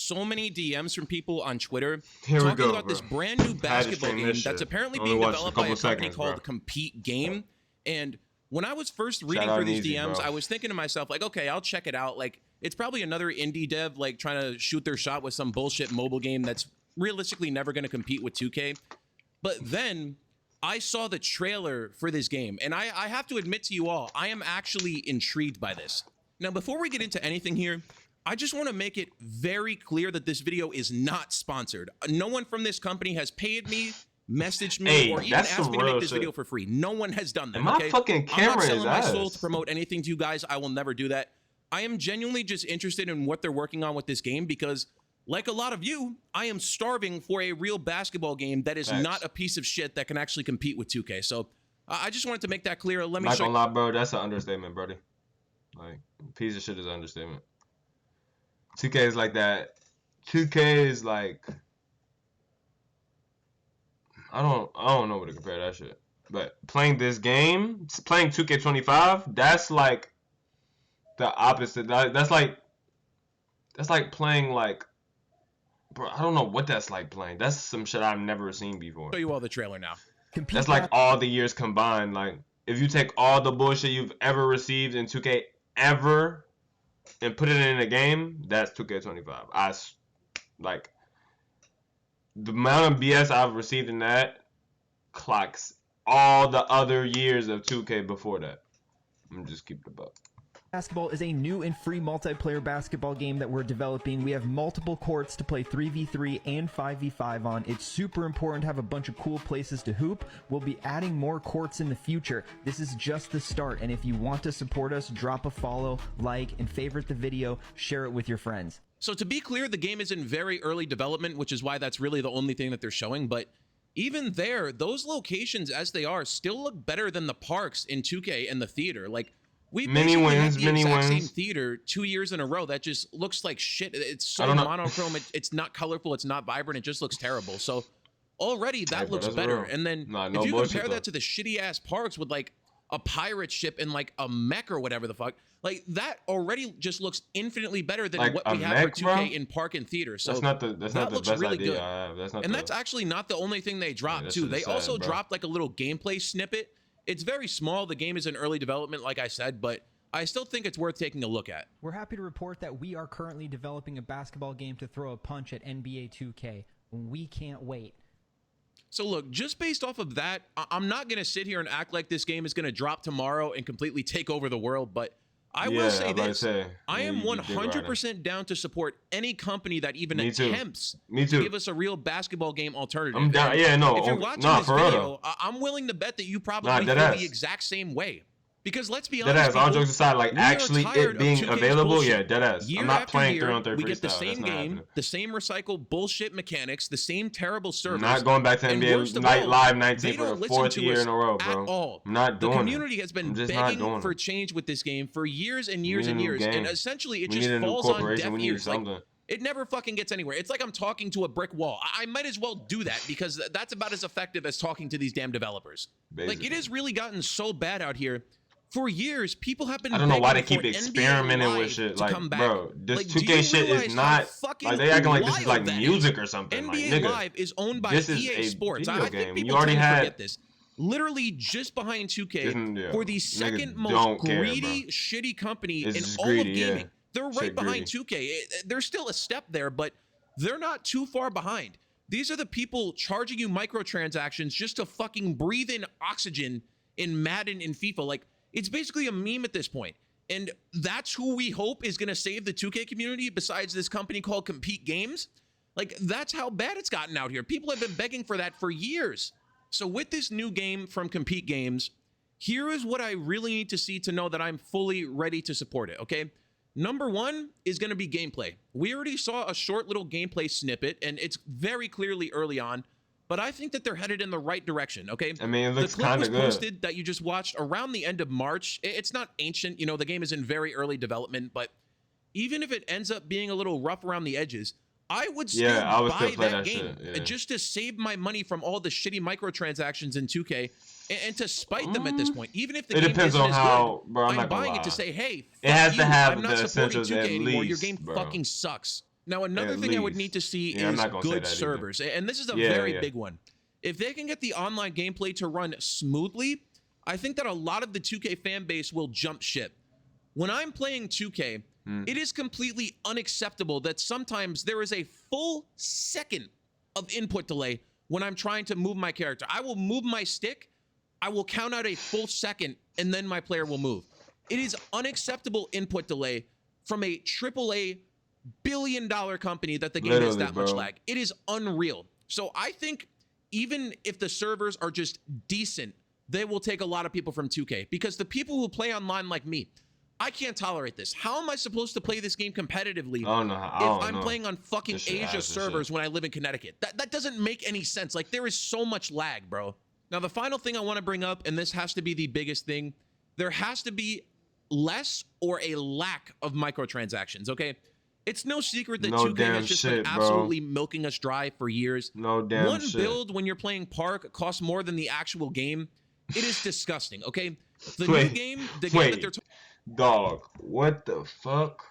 so many DMs from people on Twitter Here we talking go, about bro. this brand new basketball game that's apparently being developed by a company called Kompete Game. And when I was first reading through these DMs, I was thinking to myself, like, okay, I'll check it out. Like, it's probably another indie dev, like, trying to shoot their shot with some bullshit mobile game that's realistically never going to compete with 2K. But then I saw the trailer for this game, and I have to admit to you all, I am actually intrigued by this. Now, before we get into anything here, I just want to make it very clear that this video is not sponsored. No one from this company has paid me, messaged me, or even asked me to make this video for free. No one has done that. My fucking camera I'm not selling my soul to promote anything to you guys. I will never do that. I am genuinely just interested in what they're working on with this game because, like a lot of you, I am starving for a real basketball game that is not a piece of shit that can actually compete with 2K. So I just wanted to make that clear. Let me not gonna lie, bro. That's an understatement, buddy. Like, piece of shit is an understatement. 2K is like that. 2K is like, I don't know what to compare that shit. But playing this game, playing 2K25, that's like the opposite. That's like playing like, bro, I don't know what that's like playing. That's some shit I've never seen before. Show you all the trailer now. That's like all the years combined. Like, if you take all the bullshit you've ever received in 2K ever and put it in a game, that's 2K25. Like, the amount of BS I've received in that clocks all the other years of 2K before that. I'm just keep it above. Basketball is a new and free multiplayer basketball game that we're developing. We have multiple courts to play 3v3 and 5v5 on. It's super important to have a bunch of cool places to hoop. We'll be adding more courts in the future. This is just the start, and if you want to support us, drop a follow, like, and favorite the video, share it with your friends. So to be clear, the game is in very early development, which is why that's really the only thing that they're showing. But even there, those locations as they are still look better than the parks in 2K and the theater. Like, we many wins, same theater 2 years in a row that just looks like shit. It's so monochrome. It's not colorful. It's not vibrant. It just looks terrible. So already that looks better. Real. And then if you compare that to the shitty ass parks with like a pirate ship and like a mech or whatever the fuck, like that already just looks infinitely better than like what we have for 2K in park and theater. So that's not the best really idea. Good. That's actually not the only thing they dropped too. They also dropped like a little gameplay snippet. It's very small. The game is in early development, like I said, but I still think it's worth taking a look at. We're happy to report that we are currently developing a basketball game to throw a punch at NBA 2K. We can't wait. So look, just based off of that, I'm not going to sit here and act like this game is going to drop tomorrow and completely take over the world, but I will say this. I am 100% down to support any company that even attempts to give us a real basketball game alternative. I'm down. Yeah, no. If you're watching this video, I'm willing to bet that you probably feel the exact same way. Because let's be honest, deadass, all jokes aside, like actually it being available, yeah, deadass. I'm not playing 3-on-3 freestyle. We get the same game, the same recycled bullshit mechanics, the same terrible servers. Not going back to NBA Live 19 for the fourth year in a row, bro. All. I'm not doing it. The community has been begging for change with this game for years and years and years, and essentially it just falls on deaf ears. It never fucking gets anywhere. It's like I'm talking to a brick wall. I might as well do that because that's about as effective as talking to these damn developers. Like, it has really gotten so bad out here. For years, people have been. I don't know why they keep experimenting with shit. Like, bro, this like, 2K shit is not. Like, they acting like this is like music or something. NBA like, nigga, Live is owned by EA Sports. I think people you already forget this. Literally just behind 2K for the second most greedy, shitty company in all of gaming. Yeah. They're right behind 2K. They're still a step there, but they're not too far behind. These are the people charging you microtransactions just to fucking breathe in oxygen in Madden and FIFA. Like, it's basically a meme at this point. And that's who we hope is going to save the 2K community besides this company called Kompete Games. Like, that's how bad it's gotten out here. People have been begging for that for years. So with this new game from Kompete Games, here is what I really need to see to know that I'm fully ready to support it, okay? Number one is going to be gameplay. We already saw a short little gameplay snippet, and it's very clearly early on. But I think that they're headed in the right direction, okay? I mean, it looks kind of good. The clip was posted that you just watched around the end of March. It's not ancient. You know, the game is in very early development. But even if it ends up being a little rough around the edges, I would still buy that game just to save my money from all the shitty microtransactions in 2K and to spite them at this point. Even if the game depends on how, bro, I'm buying it to say, hey, it has to have I'm not supporting 2K anymore. Your game fucking sucks. Now, another thing I would need to see is good servers. And this is a very big one. If they can get the online gameplay to run smoothly, I think that a lot of the 2K fan base will jump ship. When I'm playing 2K, it is completely unacceptable that sometimes there is a full second of input delay when I'm trying to move my character. I will move my stick, I will count out a full second, and then my player will move. It is unacceptable input delay from a AAA billion-dollar company that the game has that much lag. It is unreal. So I think even if the servers are just decent, they will take a lot of people from 2K, because the people who play online like me, I can't tolerate this. How am I supposed to play this game competitively if I'm playing on fucking Asia servers when I live in Connecticut? That doesn't make any sense. Like, there is so much lag, bro. Now, the final thing I want to bring up, and this has to be the biggest thing, there has to be less or a lack of microtransactions, okay? It's no secret that 2K has just been absolutely milking us dry for years. One build when you're playing Park costs more than the actual game. It is disgusting, okay? The new game, the game that they're dog, what the fuck?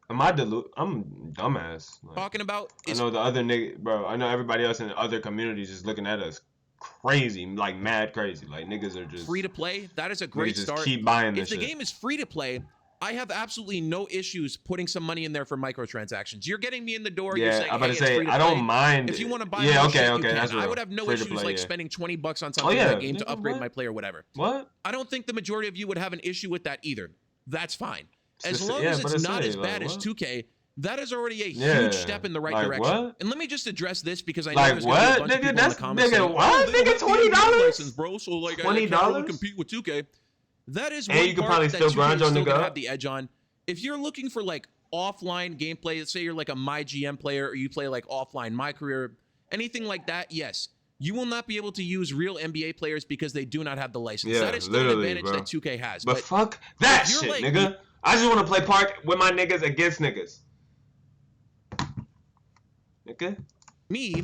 Am I I'm dumbass. Like, talking about I know the other nigga, bro. I know everybody else in other communities is looking at us crazy, like mad crazy. Like, niggas are just free to play. That is a great start. Keep buying this shit. If the game is free to play, I have absolutely no issues putting some money in there for microtransactions. You're getting me in the door. You're saying, I'm about to say, I don't mind. If you want to buy that's I would have no issues like spending $20 on something in that game to upgrade my player or whatever. What? I don't think the majority of you would have an issue with that either. That's fine. As long as it's not as bad as 2K, that is already a huge step in the right direction. What? And let me just address this, because I know there's going to be a bunch of people in the comments saying, nigga, $20? Bro, so like, $20? I can't really compete with 2K. That is one you can probably still grind on the have the edge on. If you're looking for like offline gameplay, let's say you're like a MyGM player, or you play like offline My Career, anything like that, yes, you will not be able to use real NBA players because they do not have the license. That is still an advantage that 2K has. But fuck that shit, like, nigga. I just want to play Park with my niggas against niggas. Okay? Me,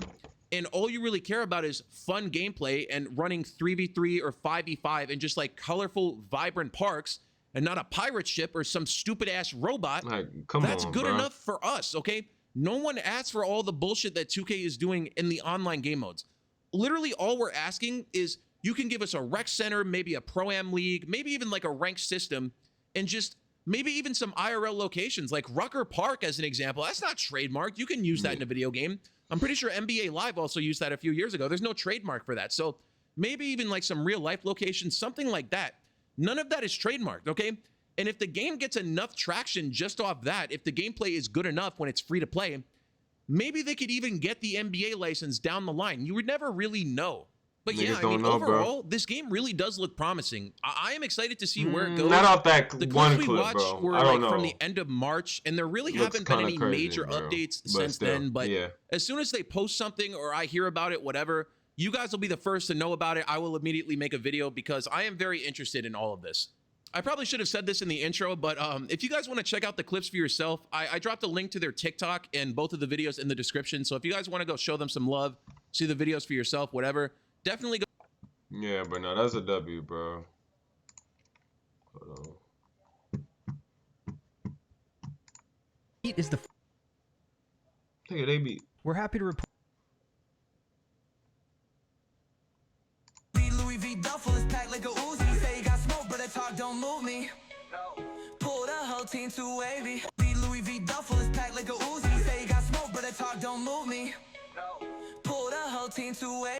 and all you really care about is fun gameplay and running 3v3 or 5v5 and just like colorful, vibrant parks, and not a pirate ship or some stupid ass robot. Like, that's good enough for us, okay? No one asks for all the bullshit that 2K is doing in the online game modes. Literally all we're asking is you can give us a rec center, maybe a pro-am league, maybe even like a ranked system, and just maybe even some IRL locations like Rucker Park as an example. That's not trademarked. You can use that in a video game. I'm pretty sure NBA Live also used that a few years ago. There's no trademark for that. So maybe even like some real life locations, something like that. None of that is trademarked, okay? And if the game gets enough traction just off that, if the gameplay is good enough when it's free to play, maybe they could even get the NBA license down the line. You would never really know. But yeah, I mean, overall, this game really does look promising. I am excited to see where it goes. Not off that the one clips we clip, watched bro. were like from the end of March, and there really haven't been any major updates since then. But as soon as they post something or I hear about it, whatever, you guys will be the first to know about it. I will immediately make a video because I am very interested in all of this. I probably should have said this in the intro, but if you guys want to check out the clips for yourself, I dropped a link to their TikTok and both of the videos in the description. So if you guys want to go show them some love, see the videos for yourself, whatever, definitely go. Yeah, but no, that's a W, bro. Hold on. Is the Look, they beat. We're happy to report. Louis V duffel is packed like a Uzi. Say you got smoke, but that talk don't move me. Pull the whole team too wavy. Louis V duffel is packed like a Uzi. Say you got smoke, but that talk don't move me. Pull the whole team too wavy.